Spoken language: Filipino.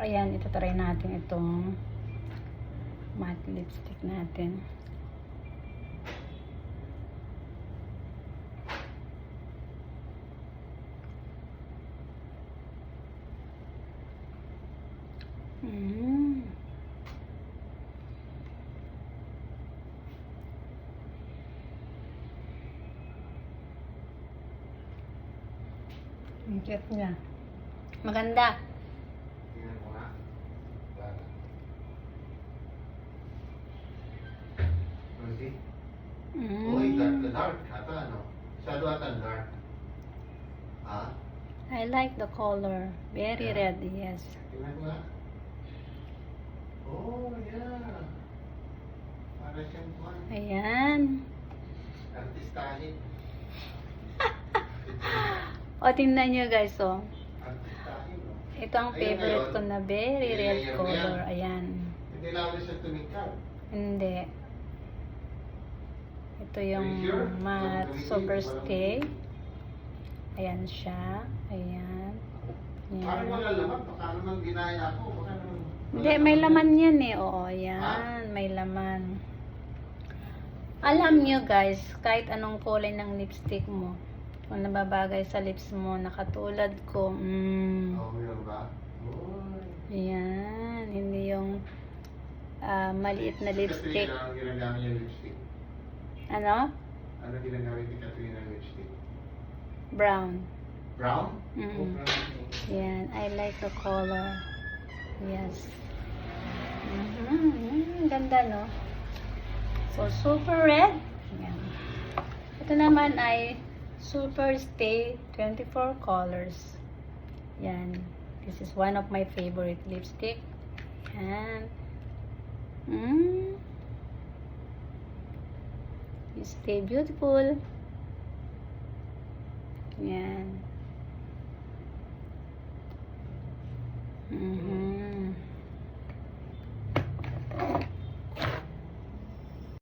Ayan, itatry natin itong matte lipstick natin. Ang cute niya. Maganda. Tingnan mo nga. See? Uy, dark. Ata ano? Shadow ata dark. Ha? I like the color. Very red, yes. Tingnan mo nga. Oh, yeah. Para siyang kwan. Ayan. Artistahin. O, tingnan nyo guys, oh. Artistahin, no? Ito ang favorite ko na very red color. Ayan. Hindi lang ulit siya tumingkad. Hindi. Ito yung matte super stay. Ayan siya. Ayan. Parang Ayan. wala laman. Baka naman ginaya ako. Baka naman. Hindi, may laman yan eh. Oo, ayan. May laman. Alam nyo guys, kahit anong kulay ng lipstick mo, kung nababagay sa lips mo, nakatulad ko, Oh, meron ba? ayan. Hindi yung maliit na lipstick. Ano ginagamit yung lipstick? Ano? Ano ginagamit ni Katrina ng lipstick? Brown. Brown? Mm. Yan. I like the color. Yes. Ganda, no? So, super red. Yan. Ito naman ay Super Stay 24 colors. Yan. This is one of my favorite lipstick. Yan. You stay beautiful. Yan.